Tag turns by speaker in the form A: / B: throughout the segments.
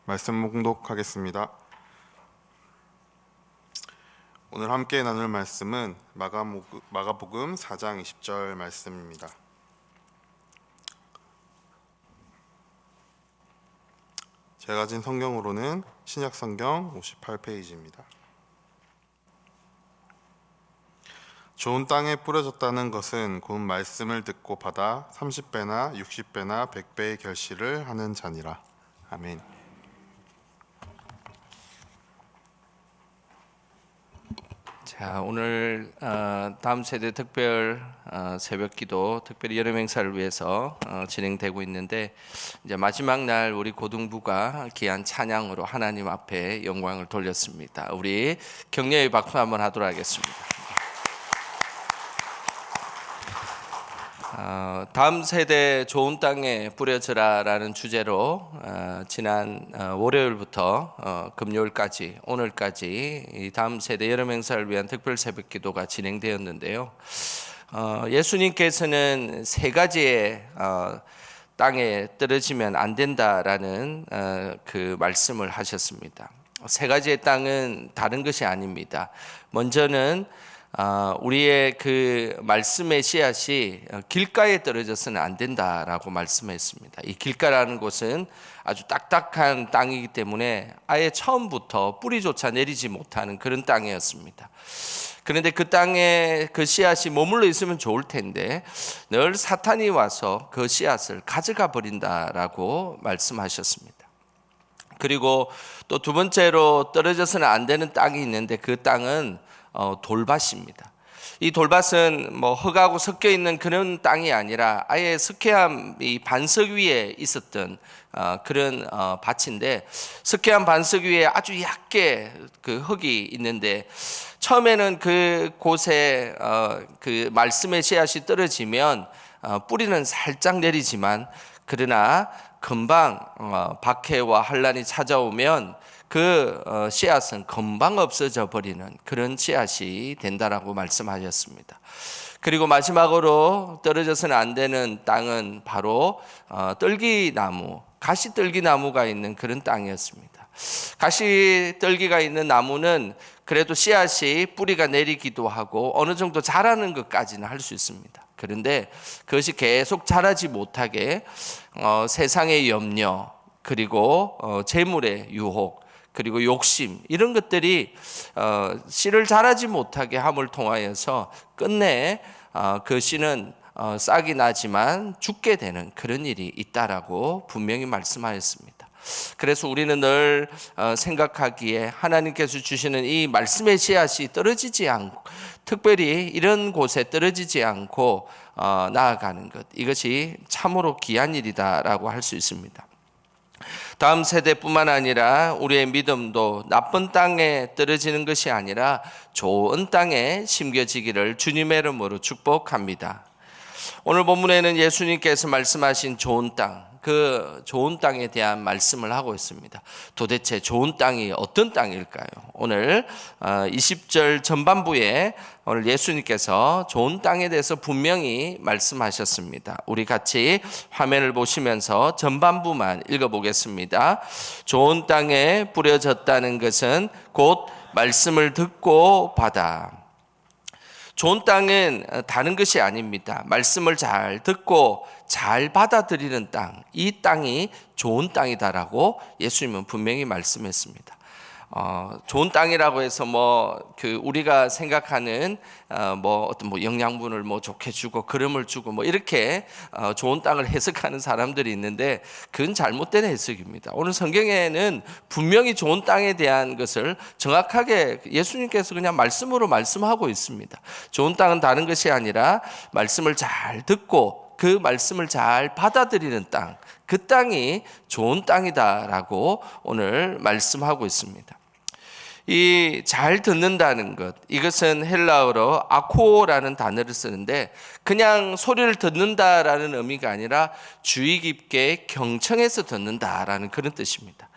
A: 말씀 묵독하겠습니다. 오늘 함께 나눌 말씀은 마가복음 4장 20절 말씀입니다. 제가 가진 성경으로는 신약성경 58페이지입니다. 좋은 땅에 뿌려졌다는 것은 곧 말씀을 듣고 받아 30배나 60배나 100배의 결실을 하는 자니라. 아멘.
B: 자, 오늘 다음 세대 특별 새벽기도, 특별히 여름 행사를 위해서 진행되고 있는데, 이제 마지막 날 우리 고등부가 귀한 찬양으로 하나님 앞에 영광을 돌렸습니다. 우리 격려의 박수 한번 하도록 하겠습니다. 다음 세대 좋은 땅에 뿌려져라라는 주제로 지난 월요일부터 금요일까지 오늘까지 이 다음 세대 여름 행사를 위한 특별 새벽 기도가 진행되었는데요. 예수님께서는 세 가지의 땅에 떨어지면 안 된다라는 그 말씀을 하셨습니다. 세 가지의 땅은 다른 것이 아닙니다. 먼저는 우리의 그 말씀의 씨앗이 길가에 떨어져서는 안 된다라고 말씀했습니다. 이 길가라는 곳은 아주 딱딱한 땅이기 때문에 아예 처음부터 뿌리조차 내리지 못하는 그런 땅이었습니다. 그런데 그 땅에 그 씨앗이 머물러 있으면 좋을 텐데 늘 사탄이 와서 그 씨앗을 가져가 버린다라고 말씀하셨습니다. 그리고 또 두 번째로 떨어져서는 안 되는 땅이 있는데 그 땅은 돌밭입니다. 이 돌밭은 뭐 흙하고 섞여 있는 그런 땅이 아니라 아예 석회암 이 반석 위에 있었던 그런 밭인데, 석회암 반석 위에 아주 얕게 그 흙이 있는데 처음에는 그 곳에 그 말씀의 씨앗이 떨어지면 뿌리는 살짝 내리지만, 그러나 금방 박해와 환란이 찾아오면 그 씨앗은 금방 없어져 버리는 그런 씨앗이 된다라고 말씀하셨습니다. 그리고 마지막으로 떨어져서는 안 되는 땅은 바로 뜰기나무, 가시뜰기나무가 있는 그런 땅이었습니다. 가시뜰기가 있는 나무는 그래도 씨앗이 뿌리가 내리기도 하고 어느 정도 자라는 것까지는 할 수 있습니다. 그런데 그것이 계속 자라지 못하게 세상의 염려, 그리고 재물의 유혹, 그리고 욕심, 이런 것들이 씨를 자라지 못하게 함을 통하여서 끝내 그 씨는 싹이 나지만 죽게 되는 그런 일이 있다라고 분명히 말씀하였습니다. 그래서 우리는 늘 생각하기에 하나님께서 주시는 이 말씀의 씨앗이 떨어지지 않고, 특별히 이런 곳에 떨어지지 않고 나아가는 것, 이것이 참으로 귀한 일이다라고 할 수 있습니다. 다음 세대뿐만 아니라 우리의 믿음도 나쁜 땅에 떨어지는 것이 아니라 좋은 땅에 심겨지기를 주님의 이름으로 축복합니다. 오늘 본문에는 예수님께서 말씀하신 좋은 땅, 그 좋은 땅에 대한 말씀을 하고 있습니다. 도대체 좋은 땅이 어떤 땅일까요? 오늘 20절 전반부에 오늘 예수님께서 좋은 땅에 대해서 분명히 말씀하셨습니다. 우리 같이 화면을 보시면서 전반부만 읽어보겠습니다. 좋은 땅에 뿌려졌다는 것은 곧 말씀을 듣고 받아. 좋은 땅은 다른 것이 아닙니다. 말씀을 잘 듣고 잘 받아들이는 땅, 이 땅이 좋은 땅이다라고 예수님은 분명히 말씀했습니다. 좋은 땅이라고 해서 우리가 생각하는 어떤 영양분을 좋게 주고 그름을 주고 이렇게 좋은 땅을 해석하는 사람들이 있는데, 그건 잘못된 해석입니다. 오늘 성경에는 분명히 좋은 땅에 대한 것을 정확하게 예수님께서 그냥 말씀으로 말씀하고 있습니다. 좋은 땅은 다른 것이 아니라 말씀을 잘 듣고 그 말씀을 잘 받아들이는 땅, 그 땅이 좋은 땅이다라고 오늘 말씀하고 있습니다. 이 잘 듣는다는 것, 이것은 헬라어로 아코라는 단어를 쓰는데 그냥 소리를 듣는다라는 의미가 아니라 주의 깊게 경청해서 듣는다라는 그런 뜻입니다.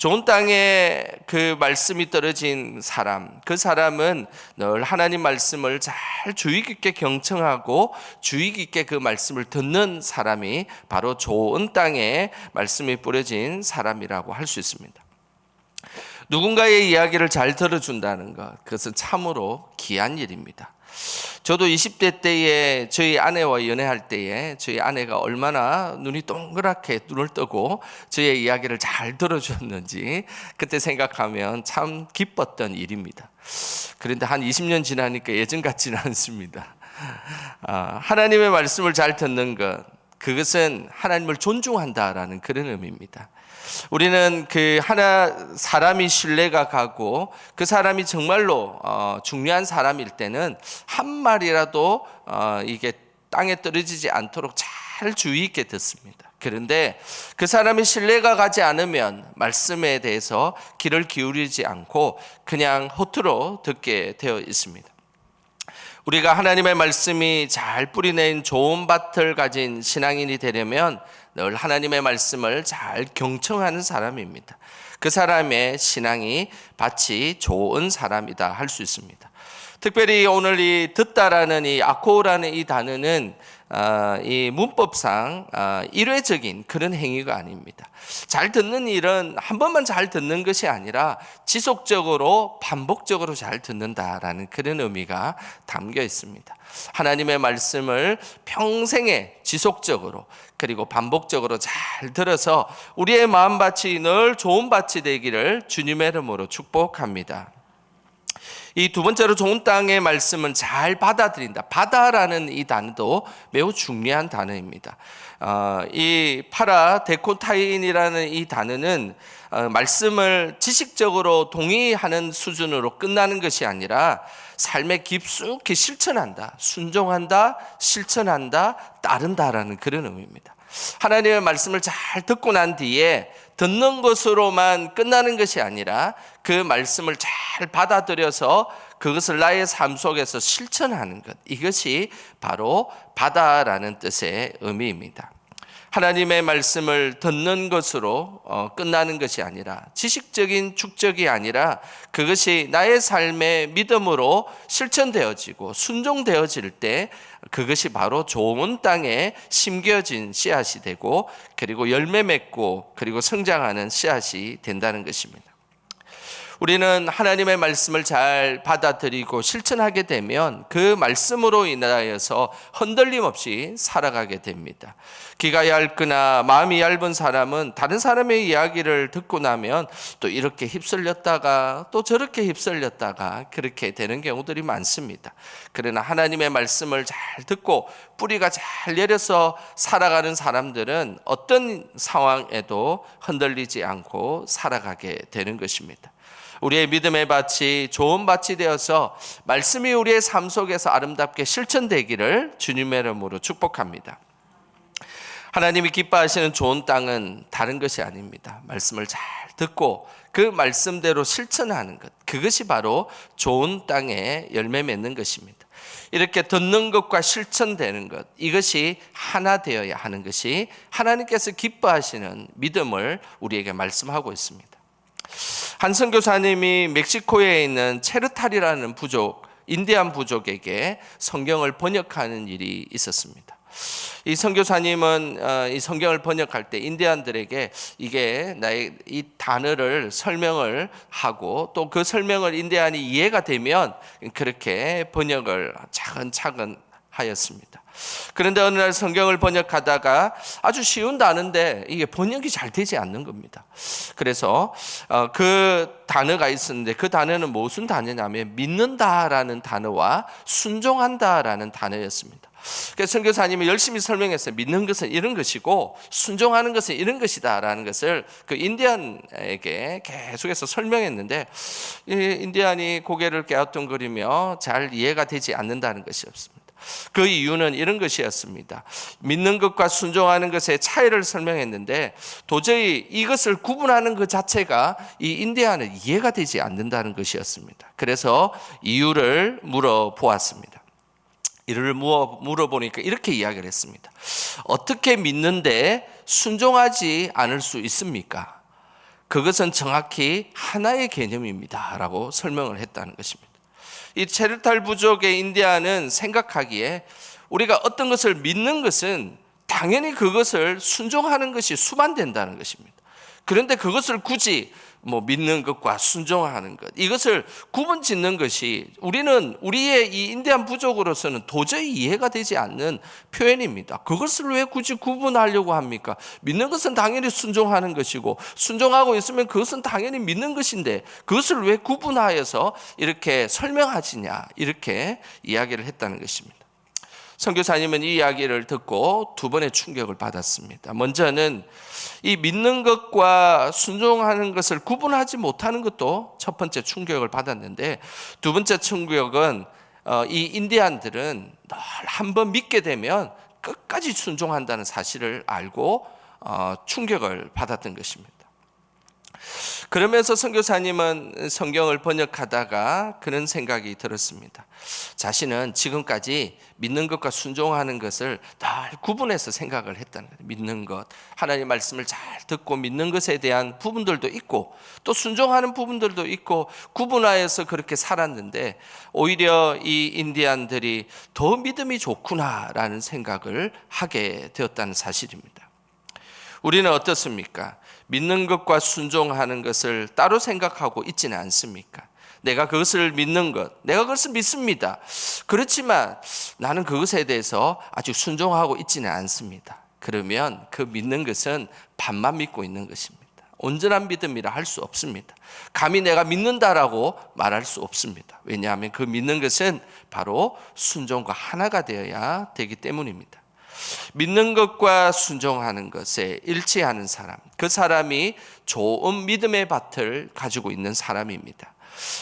B: 좋은 땅에 그 말씀이 떨어진 사람, 그 사람은 늘 하나님 말씀을 잘 주의 깊게 경청하고 주의 깊게 그 말씀을 듣는 사람이 바로 좋은 땅에 말씀이 뿌려진 사람이라고 할 수 있습니다. 누군가의 이야기를 잘 들어준다는 것, 그것은 참으로 귀한 일입니다. 저도 20대 때에 저희 아내와 연애할 때에 저희 아내가 얼마나 눈이 동그랗게 눈을 뜨고 저의 이야기를 잘 들어줬는지 그때 생각하면 참 기뻤던 일입니다. 그런데 한 20년 지나니까 예전 같지는 않습니다. 하나님의 말씀을 잘 듣는 것, 그것은 하나님을 존중한다라는 그런 의미입니다. 우리는 그 하나 사람이 신뢰가 가고 그 사람이 정말로 중요한 사람일 때는 한 말이라도 이게 땅에 떨어지지 않도록 잘 주의 있게 듣습니다. 그런데 그 사람이 신뢰가 가지 않으면 말씀에 대해서 귀를 기울이지 않고 그냥 허투루 듣게 되어 있습니다. 우리가 하나님의 말씀이 잘 뿌리낸 좋은 밭을 가진 신앙인이 되려면 늘 하나님의 말씀을 잘 경청하는 사람입니다. 그 사람의 신앙이 밭이 좋은 사람이다 할 수 있습니다. 특별히 오늘 이 듣다라는 이 아코라는 이 단어는 이 문법상 일회적인 그런 행위가 아닙니다. 잘 듣는 일은 한 번만 잘 듣는 것이 아니라 지속적으로 반복적으로 잘 듣는다라는 그런 의미가 담겨 있습니다. 하나님의 말씀을 평생에 지속적으로 그리고 반복적으로 잘 들어서 우리의 마음밭이 늘 좋은 밭이 되기를 주님의 이름으로 축복합니다. 이 두 번째로 좋은 땅의 말씀은 잘 받아들인다. 받아라는 이 단어도 매우 중요한 단어입니다. 이 파라데코타인이라는 이 단어는 말씀을 지식적으로 동의하는 수준으로 끝나는 것이 아니라 삶에 깊숙이 실천한다, 순종한다, 실천한다, 따른다라는 그런 의미입니다. 하나님의 말씀을 잘 듣고 난 뒤에 듣는 것으로만 끝나는 것이 아니라 그 말씀을 잘 받아들여서 그것을 나의 삶 속에서 실천하는 것, 이것이 바로 받아라는 뜻의 의미입니다. 하나님의 말씀을 듣는 것으로 끝나는 것이 아니라 지식적인 축적이 아니라 그것이 나의 삶의 믿음으로 실천되어지고 순종되어질 때 그것이 바로 좋은 땅에 심겨진 씨앗이 되고 그리고 열매 맺고 그리고 성장하는 씨앗이 된다는 것입니다. 우리는 하나님의 말씀을 잘 받아들이고 실천하게 되면 그 말씀으로 인하여서 흔들림 없이 살아가게 됩니다. 귀가 얇거나 마음이 얇은 사람은 다른 사람의 이야기를 듣고 나면 또 이렇게 휩쓸렸다가 또 저렇게 휩쓸렸다가 그렇게 되는 경우들이 많습니다. 그러나 하나님의 말씀을 잘 듣고 뿌리가 잘 내려서 살아가는 사람들은 어떤 상황에도 흔들리지 않고 살아가게 되는 것입니다. 우리의 믿음의 밭이 좋은 밭이 되어서 말씀이 우리의 삶 속에서 아름답게 실천되기를 주님의 이름으로 축복합니다. 하나님이 기뻐하시는 좋은 땅은 다른 것이 아닙니다. 말씀을 잘 듣고 그 말씀대로 실천하는 것, 그것이 바로 좋은 땅에 열매 맺는 것입니다. 이렇게 듣는 것과 실천되는 것, 이것이 하나 되어야 하는 것이 하나님께서 기뻐하시는 믿음을 우리에게 말씀하고 있습니다. 한 선교사님이 멕시코에 있는 체르탈이라는 부족, 인디안 부족에게 성경을 번역하는 일이 있었습니다. 이 선교사님은 이 성경을 번역할 때 인디안들에게 이게 나의 이 단어를 설명을 하고 또 그 설명을 인디안이 이해가 되면 그렇게 번역을 차근차근 하였습니다. 그런데 어느 날 성경을 번역하다가 아주 쉬운 단어인데 이게 번역이 잘 되지 않는 겁니다. 그래서 그 단어가 있었는데 그 단어는 무슨 단어냐면 믿는다라는 단어와 순종한다라는 단어였습니다. 그래서 선교사님이 열심히 설명했어요. 믿는 것은 이런 것이고 순종하는 것은 이런 것이다라는 것을 그 인디안에게 계속해서 설명했는데 이 인디안이 고개를 갸우뚱거리며 잘 이해가 되지 않는다는 것이 없습니다. 그 이유는 이런 것이었습니다. 믿는 것과 순종하는 것의 차이를 설명했는데 도저히 이것을 구분하는 것 자체가 이 인디안은 이해가 되지 않는다는 것이었습니다. 그래서 이유를 물어보았습니다. 이를 물어보니까 이렇게 이야기를 했습니다. 어떻게 믿는데 순종하지 않을 수 있습니까? 그것은 정확히 하나의 개념입니다라고 설명을 했다는 것입니다. 이 체르탈 부족의 인디아는 생각하기에 우리가 어떤 것을 믿는 것은 당연히 그것을 순종하는 것이 수반된다는 것입니다. 그런데 그것을 굳이 믿는 것과 순종하는 것, 이것을 구분 짓는 것이 우리의 이 인디안 부족으로서는 도저히 이해가 되지 않는 표현입니다. 그것을 왜 굳이 구분하려고 합니까? 믿는 것은 당연히 순종하는 것이고 순종하고 있으면 그것은 당연히 믿는 것인데 그것을 왜 구분하여서 이렇게 설명하지냐, 이렇게 이야기를 했다는 것입니다. 선교사님은 이 이야기를 듣고 두 번의 충격을 받았습니다. 먼저는 이 믿는 것과 순종하는 것을 구분하지 못하는 것도 첫 번째 충격을 받았는데, 두 번째 충격은 이 인디안들은 늘 한번 믿게 되면 끝까지 순종한다는 사실을 알고 충격을 받았던 것입니다. 그러면서 선교사님은 성경을 번역하다가 그런 생각이 들었습니다. 자신은 지금까지 믿는 것과 순종하는 것을 늘 구분해서 생각을 했다는 거예요. 믿는 것, 하나님의 말씀을 잘 듣고 믿는 것에 대한 부분들도 있고 또 순종하는 부분들도 있고 구분하여서 그렇게 살았는데, 오히려 이 인디안들이 더 믿음이 좋구나라는 생각을 하게 되었다는 사실입니다. 우리는 어떻습니까? 믿는 것과 순종하는 것을 따로 생각하고 있지는 않습니까? 내가 그것을 믿는 것, 내가 그것을 믿습니다. 그렇지만 나는 그것에 대해서 아직 순종하고 있지는 않습니다. 그러면 그 믿는 것은 반만 믿고 있는 것입니다. 온전한 믿음이라 할 수 없습니다. 감히 내가 믿는다라고 말할 수 없습니다. 왜냐하면 그 믿는 것은 바로 순종과 하나가 되어야 되기 때문입니다. 믿는 것과 순종하는 것에 일치하는 사람, 그 사람이 좋은 믿음의 밭을 가지고 있는 사람입니다.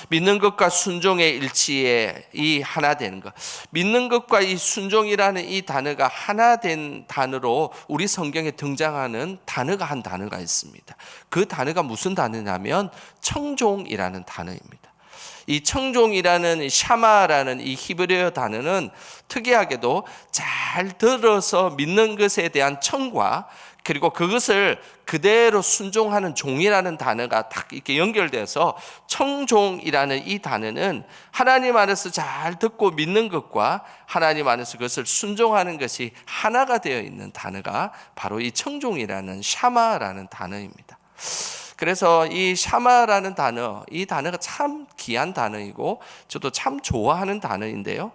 B: 믿는 것과 순종의 일치에 이 하나 되는 것, 믿는 것과 이 순종이라는 이 단어가 하나 된 단어로 우리 성경에 등장하는 단어가 한 단어가 있습니다. 그 단어가 무슨 단어냐면 청종이라는 단어입니다. 이 청종이라는 샤마라는 이 히브리어 단어는 특이하게도 잘 들어서 믿는 것에 대한 청과 그리고 그것을 그대로 순종하는 종이라는 단어가 딱 이렇게 연결돼서 청종이라는 이 단어는 하나님 안에서 잘 듣고 믿는 것과 하나님 안에서 그것을 순종하는 것이 하나가 되어 있는 단어가 바로 이 청종이라는 샤마라는 단어입니다. 그래서 이 샤마라는 단어, 이 단어가 참 귀한 단어이고 저도 참 좋아하는 단어인데요,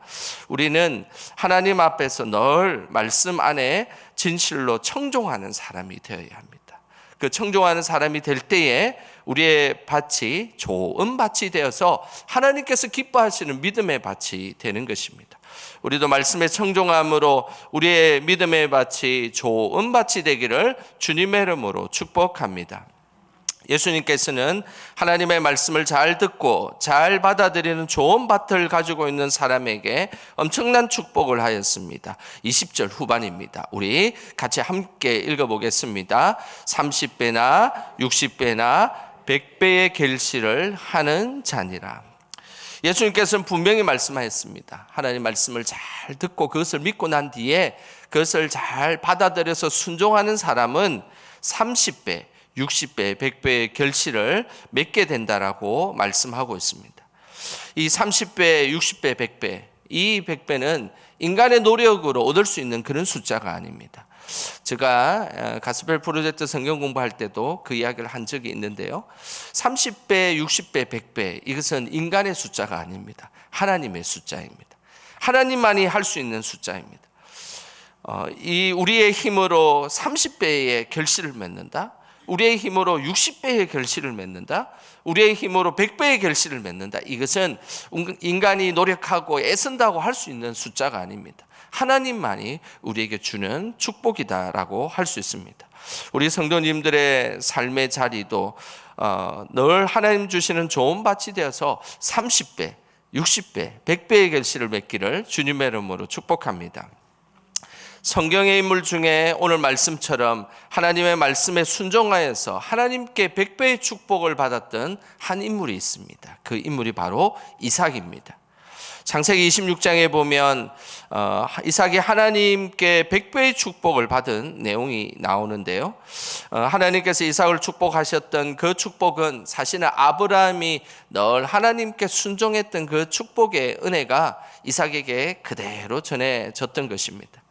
B: 우리는 하나님 앞에서 늘 말씀 안에 진실로 청종하는 사람이 되어야 합니다. 그 청종하는 사람이 될 때에 우리의 밭이 좋은 밭이 되어서 하나님께서 기뻐하시는 믿음의 밭이 되는 것입니다. 우리도 말씀에 청종함으로 우리의 믿음의 밭이 좋은 밭이 되기를 주님의 이름으로 축복합니다. 예수님께서는 하나님의 말씀을 잘 듣고 잘 받아들이는 좋은 밭을 가지고 있는 사람에게 엄청난 축복을 하였습니다. 20절 후반입니다. 우리 같이 함께 읽어보겠습니다. 30배나 60배나 100배의 결실을 하는 자니라. 예수님께서는 분명히 말씀하셨습니다. 하나님 말씀을 잘 듣고 그것을 믿고 난 뒤에 그것을 잘 받아들여서 순종하는 사람은 30배, 60배, 100배의 결실을 맺게 된다라고 말씀하고 있습니다. 이 30배, 60배, 100배, 이 100배는 인간의 노력으로 얻을 수 있는 그런 숫자가 아닙니다. 제가 가스펠 프로젝트 성경 공부할 때도 그 이야기를 한 적이 있는데요, 30배, 60배, 100배, 이것은 인간의 숫자가 아닙니다. 하나님의 숫자입니다. 하나님만이 할 수 있는 숫자입니다. 이 우리의 힘으로 30배의 결실을 맺는다, 우리의 힘으로 60배의 결실을 맺는다, 우리의 힘으로 100배의 결실을 맺는다, 이것은 인간이 노력하고 애쓴다고 할 수 있는 숫자가 아닙니다. 하나님만이 우리에게 주는 축복이다라고 할 수 있습니다. 우리 성도님들의 삶의 자리도 늘 하나님 주시는 좋은 밭이 되어서 30배, 60배, 100배의 결실을 맺기를 주님의 이름으로 축복합니다. 성경의 인물 중에 오늘 말씀처럼 하나님의 말씀에 순종하여서 하나님께 100배의 축복을 받았던 한 인물이 있습니다. 그 인물이 바로 이삭입니다. 창세기 26장에 보면 이삭이 하나님께 100배의 축복을 받은 내용이 나오는데요. 하나님께서 이삭을 축복하셨던 그 축복은 사실은 아브라함이 늘 하나님께 순종했던 그 축복의 은혜가 이삭에게 그대로 전해졌던 것입니다.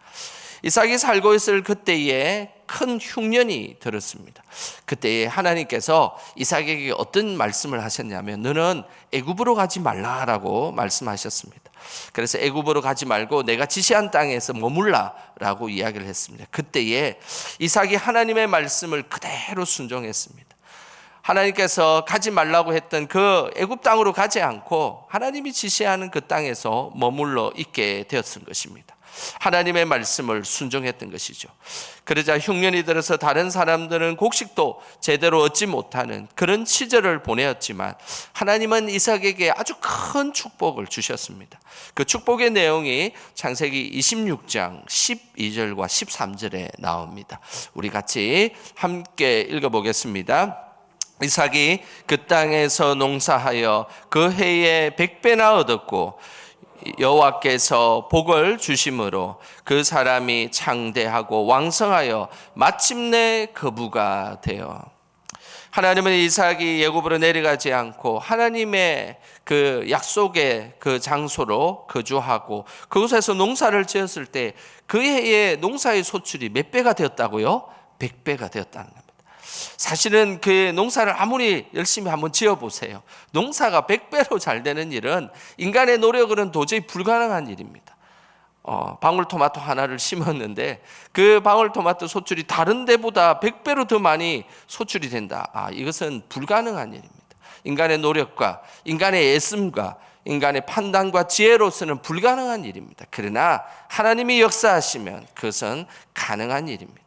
B: 이삭이 살고 있을 그때에 큰 흉년이 들었습니다. 그때에 하나님께서 이삭에게 어떤 말씀을 하셨냐면 너는 애굽으로 가지 말라라고 말씀하셨습니다. 그래서 애굽으로 가지 말고 내가 지시한 땅에서 머물라라고 이야기를 했습니다. 그때에 이삭이 하나님의 말씀을 그대로 순종했습니다. 하나님께서 가지 말라고 했던 그 애굽 땅으로 가지 않고 하나님이 지시하는 그 땅에서 머물러 있게 되었던 것입니다. 하나님의 말씀을 순종했던 것이죠. 그러자 흉년이 들어서 다른 사람들은 곡식도 제대로 얻지 못하는 그런 시절을 보내었지만 하나님은 이삭에게 아주 큰 축복을 주셨습니다. 그 축복의 내용이 창세기 26장 12절과 13절에 나옵니다. 우리 같이 함께 읽어보겠습니다. 이삭이 그 땅에서 농사하여 그 해에 100배나 얻었고 여호와께서 복을 주심으로 그 사람이 창대하고 왕성하여 마침내 거부가 되어. 하나님은 이삭이 애굽으로 내려가지 않고 하나님의 그 약속의 그 장소로 거주하고 그곳에서 농사를 지었을 때 그 해에 농사의 소출이 몇 배가 되었다고요? 100배가 되었다는 겁니다. 사실은 그 농사를 아무리 열심히 한번 지어보세요. 농사가 100배로 잘 되는 일은 인간의 노력으로는 도저히 불가능한 일입니다. 방울토마토 하나를 심었는데 그 방울토마토 소출이 다른 데보다 100배로 더 많이 소출이 된다. 이것은 불가능한 일입니다. 인간의 노력과 인간의 애씀과 인간의 판단과 지혜로서는 불가능한 일입니다. 그러나 하나님이 역사하시면 그것은 가능한 일입니다.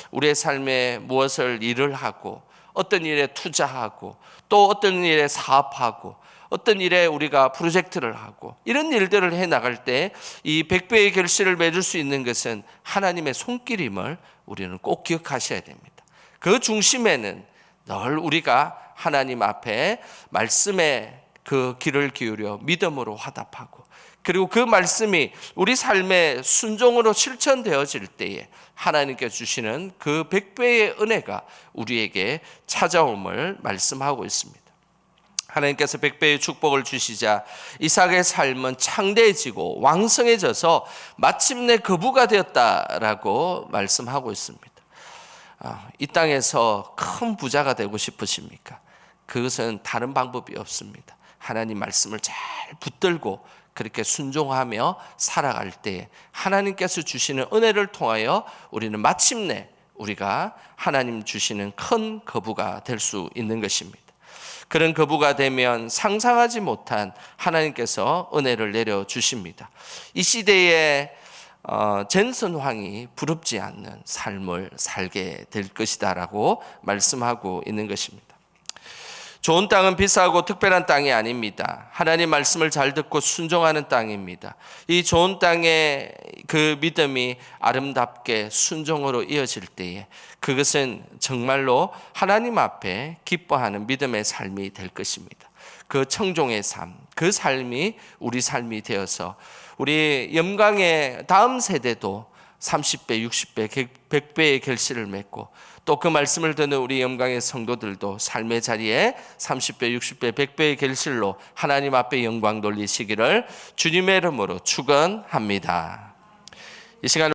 B: 우리의 삶에 무엇을 일을 하고 어떤 일에 투자하고 또 어떤 일에 사업하고 어떤 일에 우리가 프로젝트를 하고 이런 일들을 해나갈 때 이 100배의 결실을 맺을 수 있는 것은 하나님의 손길임을 우리는 꼭 기억하셔야 됩니다. 그 중심에는 늘 우리가 하나님 앞에 말씀에 그 귀를 기울여 믿음으로 화답하고 그리고 그 말씀이 우리 삶의 순종으로 실천되어질 때에 하나님께 주시는 그 100배의 은혜가 우리에게 찾아옴을 말씀하고 있습니다. 하나님께서 100배의 축복을 주시자 이삭의 삶은 창대해지고 왕성해져서 마침내 거부가 되었다라고 말씀하고 있습니다. 이 땅에서 큰 부자가 되고 싶으십니까? 그것은 다른 방법이 없습니다. 하나님 말씀을 잘 붙들고 그렇게 순종하며 살아갈 때 하나님께서 주시는 은혜를 통하여 우리는 마침내 우리가 하나님 주시는 큰 거부가 될 수 있는 것입니다. 그런 거부가 되면 상상하지 못한 하나님께서 은혜를 내려주십니다. 이 시대에 젠슨 왕이 부럽지 않는 삶을 살게 될 것이다 라고 말씀하고 있는 것입니다. 좋은 땅은 비싸고 특별한 땅이 아닙니다. 하나님 말씀을 잘 듣고 순종하는 땅입니다. 이 좋은 땅의 그 믿음이 아름답게 순종으로 이어질 때에 그것은 정말로 하나님 앞에 기뻐하는 믿음의 삶이 될 것입니다. 그 청종의 삶, 그 삶이 우리 삶이 되어서 우리 영광의 다음 세대도 30배, 60배, 100배의 결실을 맺고 또 그 말씀을 듣는 우리 영광의 성도들도 삶의 자리에 30배, 60배, 100배의 결실로 하나님 앞에 영광 돌리시기를 주님의 이름으로 축원합니다. 이 시간